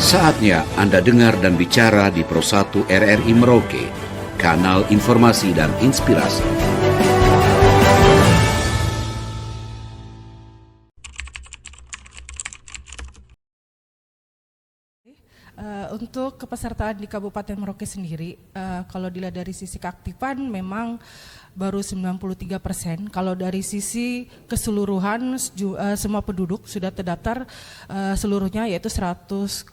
Saatnya Anda dengar dan bicara di Pro 1 RRI Merauke, kanal informasi dan inspirasi. Untuk kepesertaan di Kabupaten Merauke sendiri, kalau dilihat dari sisi keaktifan memang baru 93%. Kalau dari sisi keseluruhan semua penduduk sudah terdaftar seluruhnya yaitu 100,5%.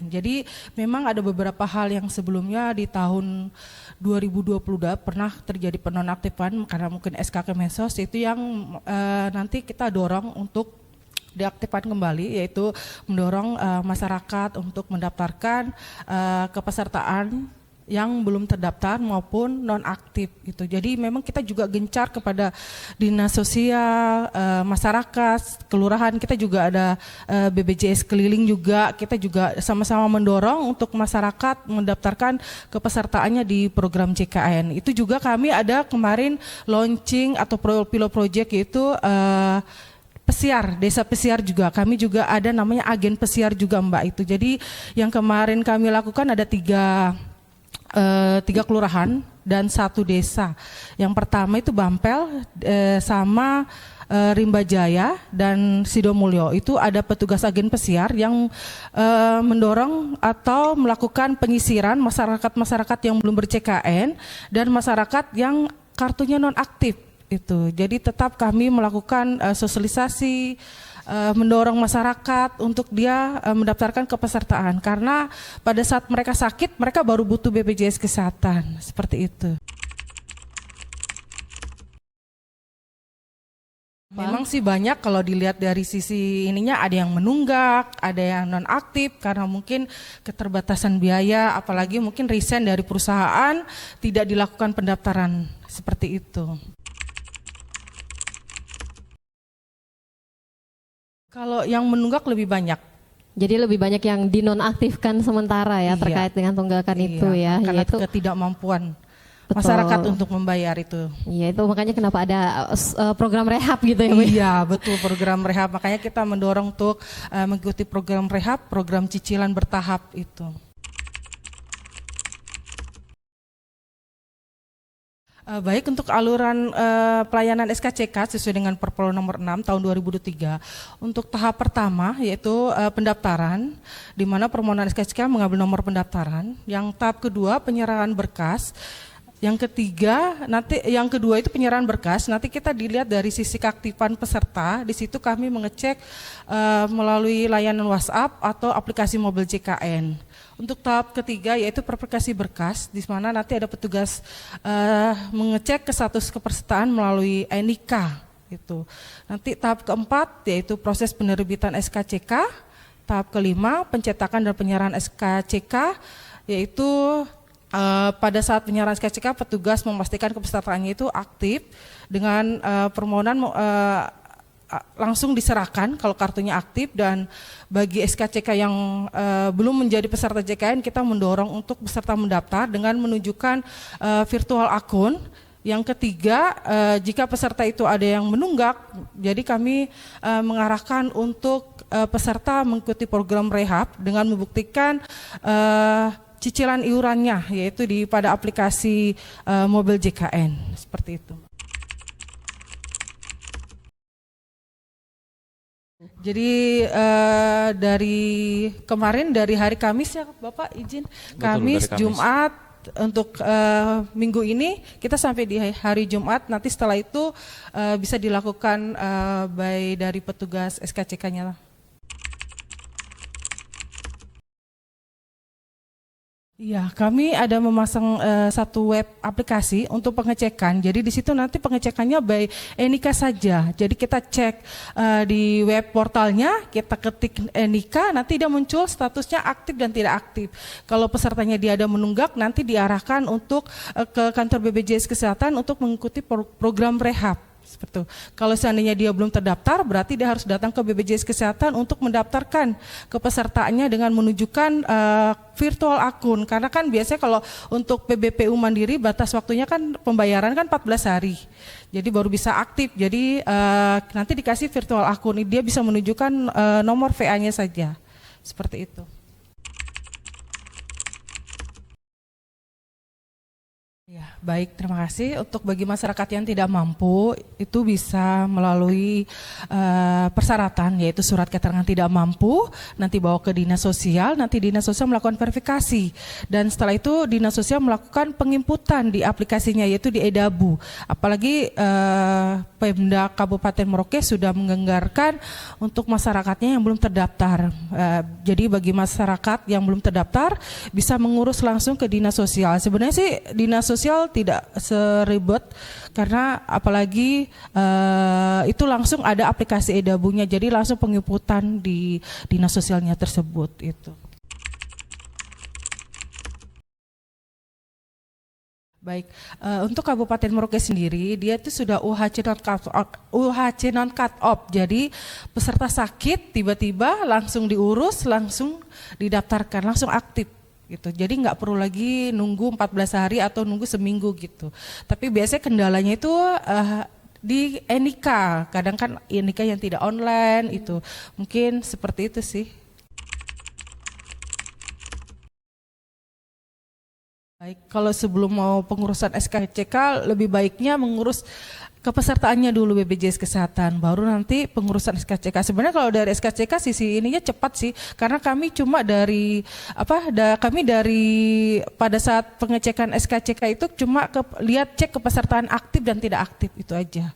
Jadi memang ada beberapa hal yang sebelumnya di tahun 2020 pernah terjadi penonaktifan karena mungkin SK Kemensos, itu yang nanti kita dorong untuk diaktifkan kembali, yaitu mendorong masyarakat untuk mendaftarkan kepesertaan yang belum terdaftar maupun non-aktif gitu. Jadi memang kita juga gencar kepada dinas sosial, masyarakat, kelurahan, kita juga ada BPJS keliling juga, kita juga sama-sama mendorong untuk masyarakat mendaftarkan kepesertaannya di program JKN. Itu juga kami ada kemarin launching atau pilot project, yaitu pesiar, desa pesiar juga. Kami juga ada namanya agen pesiar juga Mbak itu. Jadi yang kemarin kami lakukan ada tiga kelurahan dan 1 desa. Yang pertama itu Bampel sama Rimba Jaya dan Sidomulyo. Itu ada petugas agen pesiar yang mendorong atau melakukan penyisiran masyarakat-masyarakat yang belum ber-CKN dan masyarakat yang kartunya non-aktif. Itu. Jadi tetap kami melakukan sosialisasi, mendorong masyarakat untuk dia mendaftarkan kepesertaan, karena pada saat mereka sakit mereka baru butuh BPJS Kesehatan, seperti itu. Memang sih banyak, kalau dilihat dari sisi ininya ada yang menunggak, ada yang non-aktif karena mungkin keterbatasan biaya, apalagi mungkin resign dari perusahaan, tidak dilakukan pendaftaran, seperti itu. Kalau yang menunggak lebih banyak. Jadi lebih banyak yang dinonaktifkan sementara ya, terkait dengan tunggakan itu ya. Karena yaitu ketidakmampuan masyarakat untuk membayar itu. Iya, itu makanya kenapa ada program rehab gitu ya Bu? Iya betul, program rehab. Makanya kita mendorong untuk mengikuti program rehab, program cicilan bertahap itu. Baik, untuk aluran pelayanan SKCK sesuai dengan Perpol nomor 6 tahun 2023, untuk tahap pertama yaitu pendaftaran, di mana permohonan SKCK mengambil nomor pendaftaran. Yang tahap kedua penyerahan berkas. Yang kedua itu penyerahan berkas. Nanti kita dilihat dari sisi keaktifan peserta. Di situ kami mengecek melalui layanan WhatsApp atau aplikasi mobil JKN. Untuk tahap ketiga yaitu verifikasi berkas, di mana nanti ada petugas mengecek status kepesertaan melalui NIK. Itu. Nanti tahap keempat yaitu proses penerbitan SKCK. Tahap kelima pencetakan dan penyerahan SKCK, yaitu pada saat penyerahan SKCK petugas memastikan kepesertaannya itu aktif dengan permohonan langsung diserahkan kalau kartunya aktif. Dan bagi SKCK yang belum menjadi peserta JKN, kita mendorong untuk peserta mendaftar dengan menunjukkan virtual akun. Yang ketiga, jika peserta itu ada yang menunggak, jadi kami mengarahkan untuk peserta mengikuti program rehab dengan membuktikan cicilan iurannya, yaitu pada aplikasi mobil JKN, seperti itu. Jadi dari kemarin, dari hari Kamis ya Bapak izin, Kamis, Jumat, untuk minggu ini kita sampai di hari Jumat, nanti setelah itu bisa dilakukan dari petugas SKCK-nya. Ya, kami ada memasang satu web aplikasi untuk pengecekan. Jadi di situ nanti pengecekannya by NIK saja. Jadi kita cek di web portalnya, kita ketik NIK, nanti dia muncul statusnya aktif dan tidak aktif. Kalau pesertanya dia ada menunggak, nanti diarahkan untuk ke kantor BPJS Kesehatan untuk mengikuti program rehab. Seperti itu. Kalau seandainya dia belum terdaftar, berarti dia harus datang ke BPJS Kesehatan untuk mendaftarkan kepesertaannya dengan menunjukkan virtual akun. Karena kan biasanya kalau untuk PBPU Mandiri batas waktunya kan pembayaran kan 14 hari. Jadi baru bisa aktif. Jadi nanti dikasih virtual akun, dia bisa menunjukkan nomor VA-nya saja. Seperti itu. Ya, baik, terima kasih. Untuk bagi masyarakat yang tidak mampu, itu bisa melalui persyaratan, yaitu surat keterangan tidak mampu, nanti bawa ke Dinas Sosial, nanti Dinas Sosial melakukan verifikasi. Dan setelah itu Dinas Sosial melakukan penginputan di aplikasinya, yaitu di Edabu. Apalagi Pemda Kabupaten Merauke sudah menganggarkan untuk masyarakatnya yang belum terdaftar. Jadi bagi masyarakat yang belum terdaftar, bisa mengurus langsung ke Dinas Sosial. Sebenarnya sih Dinas Sosial tidak seribet karena apalagi itu langsung ada aplikasi Edabunya, jadi langsung penginputan di dinas sosialnya tersebut itu. Baik, untuk Kabupaten Merauke sendiri, dia itu sudah UHC non cut off, jadi peserta sakit tiba-tiba langsung diurus, langsung didaftarkan, langsung aktif. Gitu. Jadi nggak perlu lagi nunggu 14 hari atau nunggu seminggu gitu. Tapi biasanya kendalanya itu di NIK, kadang kan NIK yang tidak online itu. Mungkin seperti itu sih. Baik, kalau sebelum mau pengurusan SKCK lebih baiknya mengurus kepesertaannya dulu BPJS Kesehatan, baru nanti pengurusan SKCK. Sebenarnya kalau dari SKCK sisi ininya cepat sih, karena kami cuma dari pada saat pengecekan SKCK itu cuma lihat cek kepesertaan aktif dan tidak aktif, itu aja.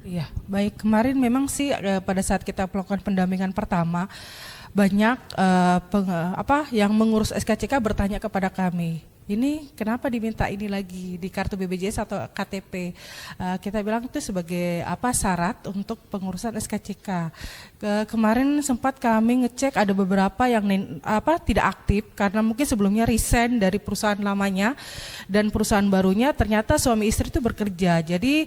Iya, baik, kemarin memang sih pada saat kita melakukan pendampingan pertama banyak yang mengurus SKCK bertanya kepada kami, ini kenapa diminta ini lagi di kartu BPJS atau KTP? Kita bilang itu sebagai syarat untuk pengurusan SKCK. Kemarin sempat kami ngecek ada beberapa yang tidak aktif karena mungkin sebelumnya resign dari perusahaan lamanya dan perusahaan barunya ternyata suami istri itu bekerja. Jadi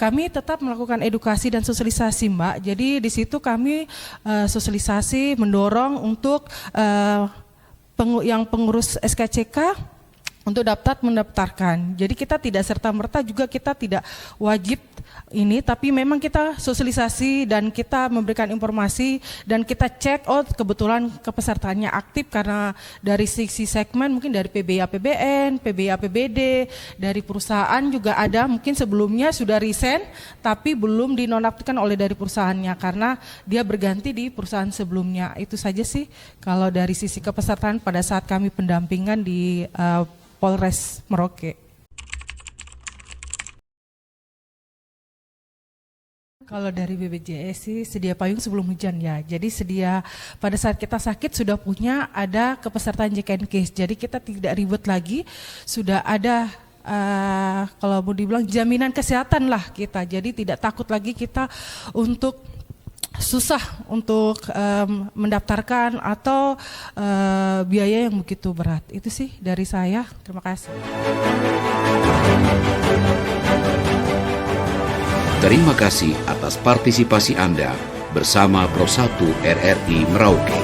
kami tetap melakukan edukasi dan sosialisasi, Mbak. Jadi di situ kami sosialisasi mendorong untuk yang pengurus SKCK untuk mendaftarkan. Jadi kita tidak serta-merta juga kita tidak wajib ini, tapi memang kita sosialisasi dan kita memberikan informasi dan kita cek, oh kebetulan kepesertaannya aktif karena dari sisi segmen mungkin dari PBI APBN, PBI APBD, dari perusahaan juga ada mungkin sebelumnya sudah resign tapi belum dinonaktifkan oleh dari perusahaannya karena dia berganti di perusahaan sebelumnya. Itu saja sih kalau dari sisi kepesertaan pada saat kami pendampingan di Polres Merauke. Kalau dari BPJS sih sedia payung sebelum hujan ya. Jadi sedia pada saat kita sakit sudah punya ada kepesertaan JKNKes. Jadi kita tidak ribet lagi, sudah ada kalau mau dibilang jaminan kesehatan lah kita. Jadi tidak takut lagi kita untuk susah untuk mendaftarkan atau biaya yang begitu berat. Itu sih dari saya. Terima kasih. Terima kasih atas partisipasi Anda bersama Pro 1 RRI Merauke.